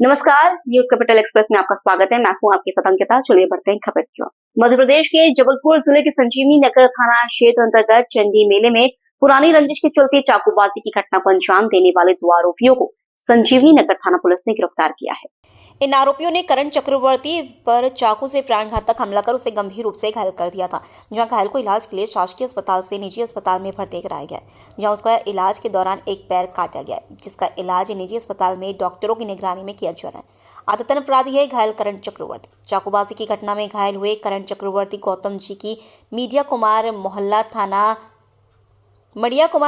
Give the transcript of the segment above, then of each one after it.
नमस्कार, news capital express में आपका स्वागत है। मैं हूं आपके साथ अंकिता। चलिए बढ़ते हैं खबर की ओर। मध्य प्रदेश के जबलपुर जिले के संजीवनी नगर थाना क्षेत्र अंतर्गत चंडी मेले में पुरानी रंजिश के चलते चाकूबाजी की घटना को अंजाम देने वाले 2 आरोपियों को संजीवनी नगर थाना पुलिस ने गिरफ्तार किया है। इन आरोपियों ने करण चक्रवर्ती पर चाकू से प्राणघातक हमला कर उसे गंभीर रूप से घायल कर दिया था, जहां घायल को इलाज के लिए शासकीय अस्पताल से निजी अस्पताल में भर्ती कराया गया, जहां उसका इलाज के दौरान एक पैर काटा गया, जिसका इलाज निजी अस्पताल में डॉक्टरों की निगरानी में किया जा रहा है। आतंकन अपराधी है घायल करण चक्रवर्ती। चाकूबाजी की घटना में घायल हुए करण चक्रवर्ती गौतम जी की मड़िया कुमार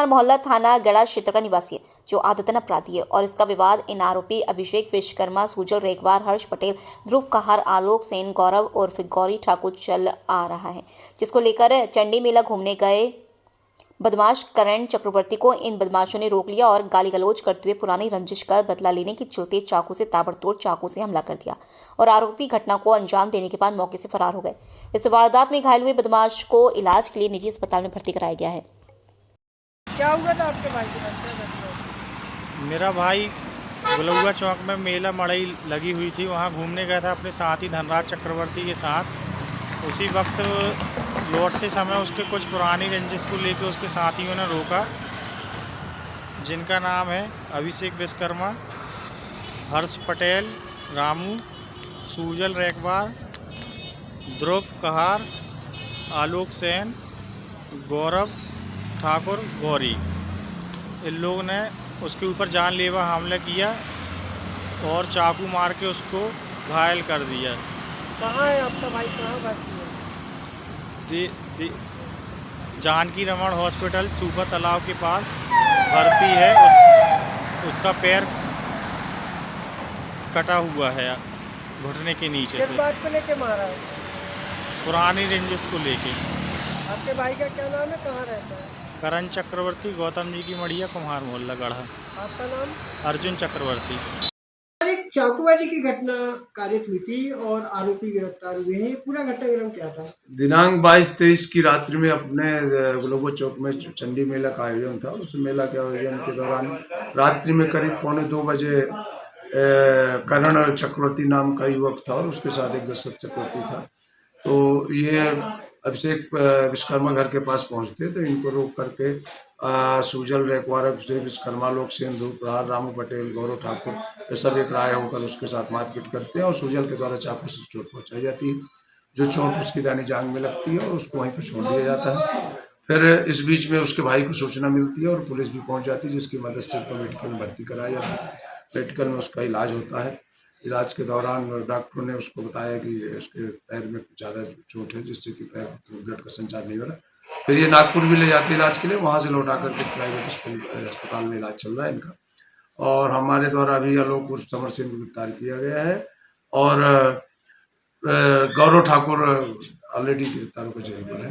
मोहल्ला थाना गड़ा क्षेत्र का निवासी है, जो आदतन अपराधी है। और इसका विवाद इन आरोपी अभिषेक विश्वकर्मा, सुजल रेखवार, हर्ष पटेल, ध्रुव कहार, आलोक सेन, गौरव उर्फ गौरी ठाकुर चल आ रहा है, जिसको लेकर चंडी मेला घूमने गए बदमाश करण चक्रवर्ती को इन बदमाशों ने रोक लिया और गाली गलौज करते हुए पुरानी रंजिश का बदला लेने के चलते चाकू से ताबड़तोड़ चाकू से हमला कर दिया और आरोपी घटना को अंजाम देने के बाद मौके से फरार हो गए। इस वारदात में घायल हुए बदमाश को इलाज के लिए निजी अस्पताल में भर्ती कराया गया है। क्या हुआ था आपके भाई के साथ? मेरा भाई गुलौआ चौक में मेला मड़ई लगी हुई थी, वहाँ घूमने गया था अपने साथी धनराज चक्रवर्ती के साथ। उसी वक्त लौटते समय उसके कुछ पुरानी रंजिश को लेकर उसके साथियों ने रोका, जिनका नाम है अभिषेक विश्वकर्मा, हर्ष पटेल, रामू, सुजल रेखवार, ध्रुव कहार, आलोक सेन, गौरव ठाकुर, गौरी। इन लोगों ने उसके ऊपर जानलेवा हमला किया और चाकू मार के उसको घायल कर दिया। कहाँ है आपका भाई, कहाँ भर्ती है? जानकी रमन हॉस्पिटल सूफा तालाब के पास भर्ती है। उसका पैर कटा हुआ है घुटने के नीचे से। किस बात को लेके मारा है? पुरानी रेंजेस को लेके। आपके भाई का क्या नाम है, कहाँ रहता है? करण चक्रवर्ती, गौतम जी की मड़िया, कुम्हार मोहल्ला गढ़ा। आपका नाम? अर्जुन चक्रवर्ती। एक चाकूबाजी की घटना कारित हुई थी और आरोपी गिरफ्तार हुए हैं। पूरा घटनाक्रम क्या था? दिनांक 22-23 की रात्रि में अपने गुलौआ चौक में चंडी मेला का आयोजन था। उस मेला के आयोजन के दौरान रात्रि में करीब 1:45 बजे करण चक्रवर्ती नाम का युवक था और उसके साथ एक दशरथ चक्रवर्ती था। तो ये अभिषेक विश्वकर्मा घर के पास पहुंचते तो इनको रोक करके सुजल रेखवार, अभिषेक विश्वकर्मा, लोक सेन, ध्रुव कहार, रामू पटेल, गौरव ठाकुर, ये सब एक राय होकर उसके साथ मारपीट करते हैं और सुजल के द्वारा चाकू से चोट पहुंचाई जाती है, जो चोट उसकी दाहिनी जांघ में लगती है और उसको वहीं पर छोड़ दिया जाता है। फिर इस बीच में उसके भाई को सूचना मिलती है और पुलिस भी पहुंच जाती है, जिसकी मदद से उसको मेडिकल में भर्ती कराया जाता है। मेडिकल में उसका इलाज होता है। इलाज के दौरान डॉक्टरों ने उसको बताया कि उसके पैर में ज़्यादा चोट है, जिससे कि पैर ब्लड का संचार नहीं हो रहा। फिर ये नागपुर भी ले जाते इलाज के लिए, वहाँ से लौटा करके प्राइवेट अस्पताल में इलाज चल रहा है इनका। और हमारे द्वारा अभी आलोक उर्फ समर सिंह को गिरफ्तार किया गया है और गौरव ठाकुर ऑलरेडी गिरफ्तार होकर जेल पर है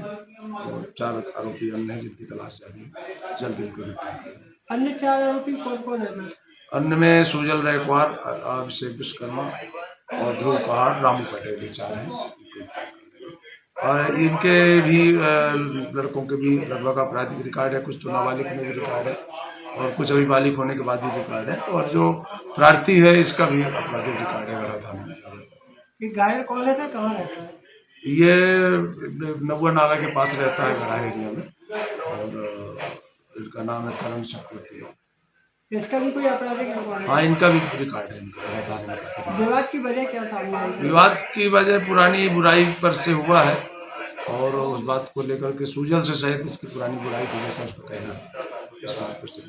और 4 आरोपी अन्य हैं जिनकी तलाश जारी है। जल्द इनको गिरफ्तार करेंगे। अन्य 4 आरोपी कौन कौन है सर? अन्य में सुजल रेखवार, अभिषेक विश्वकर्मा और ध्रुव कहार, रामू पटेल, ये 4 हैं। और इनके भी लड़कों के भी लगभग आपराधिक रिकॉर्ड है, कुछ तो नाबालिग में भी रिकॉर्ड है और कुछ अभी बालिग होने के बाद भी रिकॉर्ड है। और जो प्रार्थी है इसका भी आपराधिक रिकॉर्ड है गढ़ा थाने में। ये घायल कौन है सर, कहाँ रहता है? ये नबुआ नाला के पास रहता है गढ़ा एरिया में और इनका नाम है करण चक्रवर्ती। इसका भी कोई आपराधिक रिकॉर्ड है? हाँ, इनका भी रिकॉर्ड है, इनका गढ़ा थाने में। विवाद की वजह क्या सामने आई? विवाद की वजह पुरानी बुराई पर से हुआ है और उस बात को लेकर के सुजल से सहित इसकी पुरानी बुराई थी, जैसा उसको कहना इस बात पर से।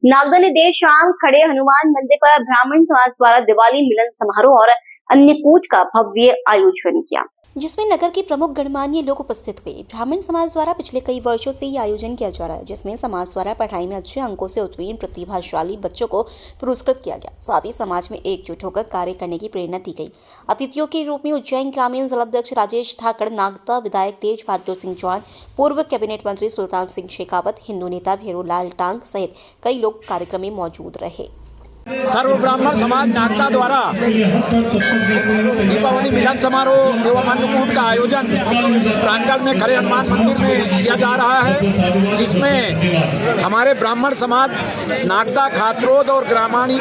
नागदा ने देर शाम खड़े हनुमान मंदिर पर ब्राह्मण समाज द्वारा दिवाली मिलन समारोह और अन्य कूच का भव्य आयोजन किया, जिसमें नगर के प्रमुख गणमान्य लोग उपस्थित हुए। ब्राह्मण समाज द्वारा पिछले कई वर्षों से ये आयोजन किया जा रहा है, जिसमें समाज द्वारा पढ़ाई में अच्छे अंकों से उत्तीर्ण प्रतिभाशाली बच्चों को पुरस्कृत किया गया। साथ ही समाज में एकजुट होकर कार्य करने की प्रेरणा दी गई। अतिथियों के रूप में उज्जैन ग्रामीण जिलाध्यक्ष राजेश धाकड़, नागदा विधायक तेज बहादुर सिंह चौहान, पूर्व कैबिनेट मंत्री सुल्तान सिंह शेखावत, हिंदू नेता भैरू लाल टांग सहित कई लोग कार्यक्रम में मौजूद रहे। सर्व ब्राह्मण समाज नागदा द्वारा दीपावली मिलन समारोह एवं अन्नकूट का आयोजन प्रांगण में खड़े हनुमान मंदिर में किया जा रहा है, जिसमें हमारे ब्राह्मण समाज नागदा, खातरोद और ग्रामीण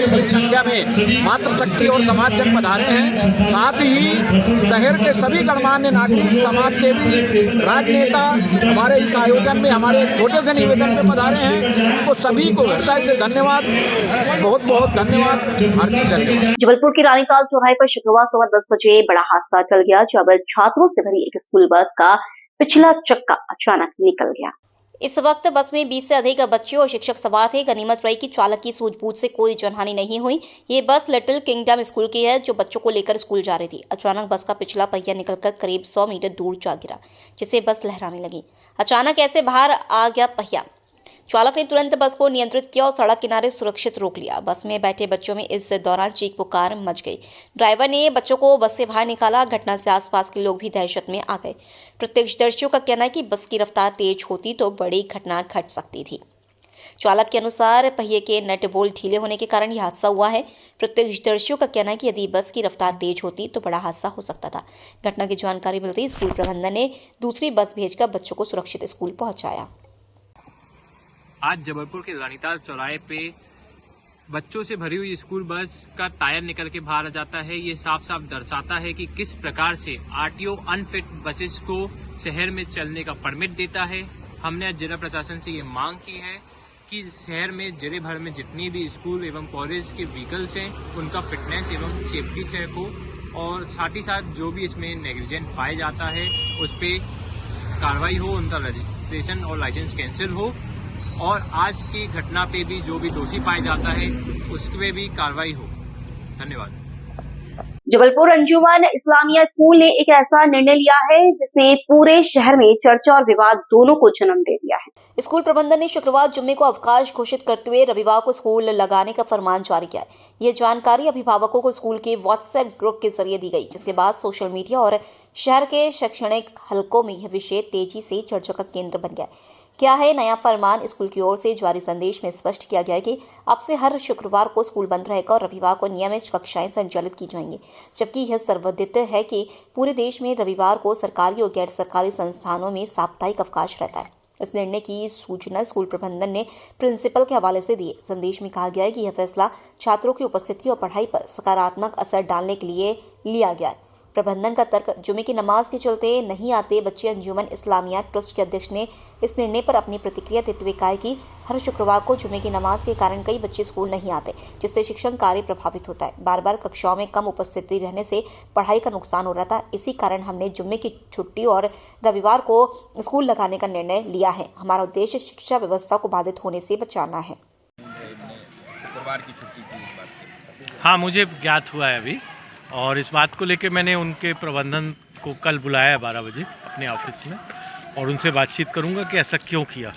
बड़ी संख्या में मातृशक्ति और समाज जन पधारे हैं। साथ ही शहर के सभी गणमान्य नागरिक, समाज सेवी, राजनेता हमारे इस आयोजन में हमारे छोटे से निवेदन में पधारे हैं। उनको सभी को हृदय से धन्यवाद, बहुत बहुत धन्यवाद, हार्दिक धन्यवाद। जबलपुर के रानीताल चौराहे पर शुक्रवार सुबह 10 बजे बड़ा हादसा टल गया, जब छात्रों से भरी एक स्कूल बस का पिछला चक्का अचानक निकल गया। इस वक्त बस में 20 से अधिक बच्चे और शिक्षक सवार थे। गनीमत रही कि चालक की सूझबूझ से कोई जनहानि नहीं हुई। ये बस लिटिल किंगडम स्कूल की है, जो बच्चों को लेकर स्कूल जा रही थी। अचानक बस का पिछला पहिया निकलकर करीब 100 मीटर दूर जा गिरा, जिससे बस लहराने लगी। अचानक ऐसे बाहर आ गया पहिया। चालक ने तुरंत बस को नियंत्रित किया और सड़क किनारे सुरक्षित रोक लिया। बस में बैठे बच्चों में इस दौरान चीख पुकार मच गई। ड्राइवर ने बच्चों को बस से बाहर निकाला। घटना से आसपास के लोग भी दहशत में आ गए। प्रत्यक्षदर्शियों का कहना है कि बस की रफ्तार तेज होती तो बड़ी घटना घट सकती थी। चालक के अनुसार पहिए के नट बोल्ट ढीले होने के कारण यह हादसा हुआ है। प्रत्यक्षदर्शियों का कहना है कि यदि बस की रफ्तार तेज होती तो बड़ा हादसा हो सकता था। घटना की जानकारी मिलते ही स्कूल प्रबंधन ने दूसरी बस भेजकर बच्चों को सुरक्षित स्कूल पहुंचाया। आज जबलपुर के रानीताल चौराहे पे बच्चों से भरी हुई स्कूल बस का टायर निकल के बाहर आ जाता है। ये साफ साफ दर्शाता है कि किस प्रकार से आरटीओ अनफिट बसेस को शहर में चलने का परमिट देता है। हमने आज जिला प्रशासन से ये मांग की है कि शहर में जिले भर में जितनी भी स्कूल एवं कॉलेज के व्हीकल्स हैं, उनका फिटनेस एवं सेफ्टी चेक हो, और साथ ही साथ जो भी इसमें नेग्लिजेंट पाया जाता है उस पर कार्रवाई हो, उनका रजिस्ट्रेशन और लाइसेंस कैंसिल हो, और आज की घटना पे भी जो भी दोषी पाया जाता है उसके भी कार्रवाई हो। धन्यवाद। जबलपुर अंजुमन इस्लामिया स्कूल ने एक ऐसा निर्णय लिया है जिसने पूरे शहर में चर्चा और विवाद दोनों को जन्म दे दिया है। स्कूल प्रबंधन ने शुक्रवार जुम्मे को अवकाश घोषित करते हुए रविवार को स्कूल लगाने का फरमान जारी किया है। ये जानकारी अभिभावकों को स्कूल के व्हाट्सएप ग्रुप के जरिए दी गई, जिसके बाद सोशल मीडिया और शहर के शैक्षणिक हलकों में यह विषय तेजी से चर्चा का केंद्र बन गया है। क्या है नया फरमान? स्कूल की ओर से जारी संदेश में स्पष्ट किया गया है कि अब से हर शुक्रवार को स्कूल बंद रहेगा और रविवार को नियमित कक्षाएं संचालित की जाएंगी, जबकि यह सर्वविदित है कि पूरे देश में रविवार को सरकारी और गैर सरकारी संस्थानों में साप्ताहिक अवकाश रहता है। इस निर्णय की सूचना स्कूल प्रबंधन ने प्रिंसिपल के हवाले से दिए। संदेश में कहा गया है कि यह फैसला छात्रों की उपस्थिति और पढ़ाई पर सकारात्मक असर डालने के लिए लिया गया है। प्रबंधन का तर्क, जुमे की नमाज के चलते नहीं आते बच्चे। अंजुमन इस्लामिया ट्रस्ट के अध्यक्ष ने इस निर्णय पर अपनी प्रतिक्रिया देते हुए कहा कि हर शुक्रवार को जुमे की नमाज के कारण कई बच्चे स्कूल नहीं आते, जिससे शिक्षण कार्य प्रभावित होता है। बार बार कक्षाओं में कम उपस्थिति रहने से पढ़ाई का नुकसान हो रहा था। इसी कारण हमने जुम्मे की छुट्टी और रविवार को स्कूल लगाने का निर्णय लिया है। हमारा उद्देश्य शिक्षा व्यवस्था को बाधित होने से बचाना है। शुक्रवार की छुट्टी की इस बात। हाँ, मुझे ज्ञात हुआ है अभी, और इस बात को लेकर मैंने उनके प्रबंधन को कल बुलाया 12 बजे अपने ऑफिस में, और उनसे बातचीत करूंगा कि ऐसा क्यों किया,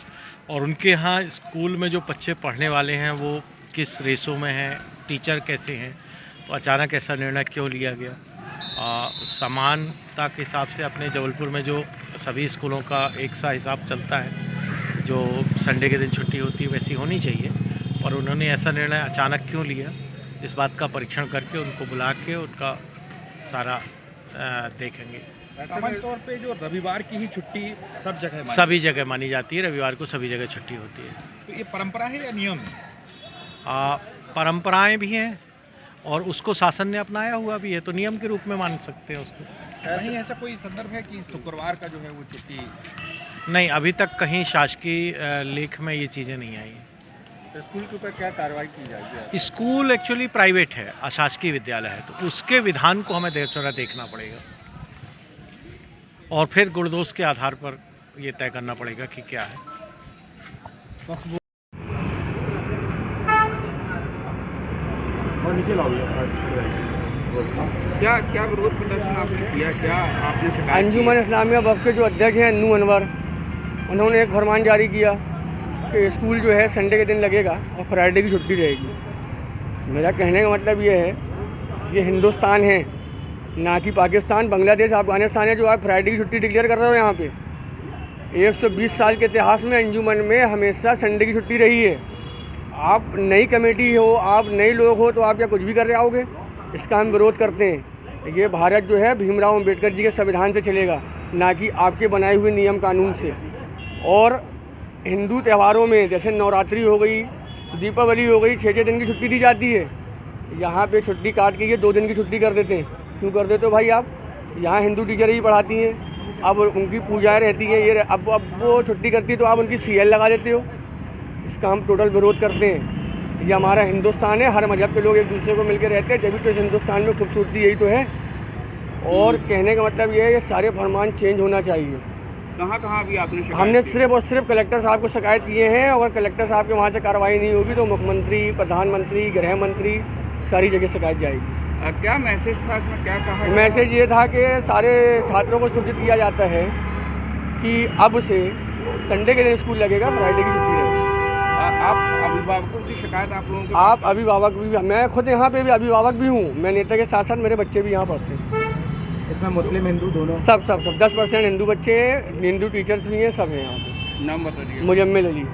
और उनके यहाँ स्कूल में जो बच्चे पढ़ने वाले हैं वो किस रेशो में हैं, टीचर कैसे हैं, तो अचानक ऐसा निर्णय क्यों लिया गया। समानता के हिसाब से अपने जबलपुर में जो सभी स्कूलों का एक सा हिसाब चलता है, जो संडे के दिन छुट्टी होती है वैसी होनी चाहिए, और उन्होंने ऐसा निर्णय अचानक क्यों लिया, इस बात का परीक्षण करके उनको बुला के उनका सारा देखेंगे। सामान्य तौर पे जो रविवार की ही छुट्टी सभी जगह मानी जाती है, रविवार को सभी जगह छुट्टी होती है। तो ये परंपरा है या नियम है? परंपराएं भी हैं और उसको शासन ने अपनाया हुआ भी है, तो नियम के रूप में मान सकते हैं उसको। नहीं ऐसा कोई संदर्भ है कि शुक्रवार का जो है वो छुट्टी? नहीं, अभी तक कहीं शासकीय लेख में ये चीज़ें नहीं आई। स्कूल के ऊपर क्या कार्रवाई की जाएगी? स्कूल एक्चुअली प्राइवेट है, अशासकीय विद्यालय है, तो उसके विधान को हमें थोड़ा देखना पड़ेगा, और फिर गुणदोष के आधार पर ये तय करना पड़ेगा कि क्या है। क्या विरोध प्रदर्शन आपने किया? क्या आपने? अंजुमन इस्लामिया वफ़ के जो अध्यक्ष हैं अन्नू अनवर, उन्होंने एक फरमान जारी किया कि स्कूल जो है संडे के दिन लगेगा और फ्राइडे की छुट्टी रहेगी। मेरा कहने का मतलब ये है कि हिंदुस्तान है, ना कि पाकिस्तान, बांग्लादेश, अफगानिस्तान है जो आप फ्राइडे की छुट्टी डिक्लेयर कर रहे हो। यहाँ पे 120 साल के इतिहास में अंजुमन में हमेशा संडे की छुट्टी रही है। आप नई कमेटी हो, आप नए लोग हो, तो आप क्या कुछ भी कर रहे आओगे? इसका हम विरोध करते हैं। ये भारत जो है भीमराव अंबेडकर जी के संविधान से चलेगा, ना कि आपके बनाए हुए नियम कानून से। और हिंदू त्योहारों में जैसे नवरात्रि हो गई, दीपावली हो गई, 6-6 दिन की छुट्टी दी जाती है। यहाँ पे छुट्टी काट के ये 2 दिन की छुट्टी कर देते हैं। क्यों कर देते हो भाई आप? यहाँ हिंदू टीचर ही पढ़ाती हैं, अब उनकी पूजाएँ रहती हैं, ये अब वो छुट्टी करती है तो आप उनकी CL लगा देते हो। इसका हम टोटल विरोध करते हैं। ये हमारा हिंदुस्तान है, हर मजहब के लोग एक दूसरे को मिलकर रहते हैं, जब भी तो इस हिंदुस्तान में खूबसूरती यही तो है। और कहने का मतलब ये है, ये सारे फरमान चेंज होना चाहिए। कहाँ अभी आपने शिकायत हमने की? सिर्फ और सिर्फ कलेक्टर साहब को शिकायत किए हैं। अगर कलेक्टर साहब के वहाँ से कार्रवाई नहीं होगी तो मुख्यमंत्री, प्रधानमंत्री, गृह मंत्री, सारी जगह शिकायत जाएगी। क्या मैसेज था इसमें, क्या कहा? मैसेज ये था कि सारे छात्रों को सूचित किया जाता है कि अब से संडे के दिन स्कूल लगेगा, फ्राइडे की छुट्टी रहेगी। आप अभिभावकों की शिकायत आप लोगों को? आप अभिभावक भी, मैं खुद यहाँ पे भी अभिभावक भी हूँ। मैं नेता के साथ साथ मेरे बच्चे भी यहाँ पढ़ते हैं। इसमें मुस्लिम हिंदू दोनों? सब 10% हिंदू बच्चे हैं, हिंदू टीचर्स भी हैं, सब हैं यहाँ पे। नाम बता दीजिए। मुजम्मिल अली।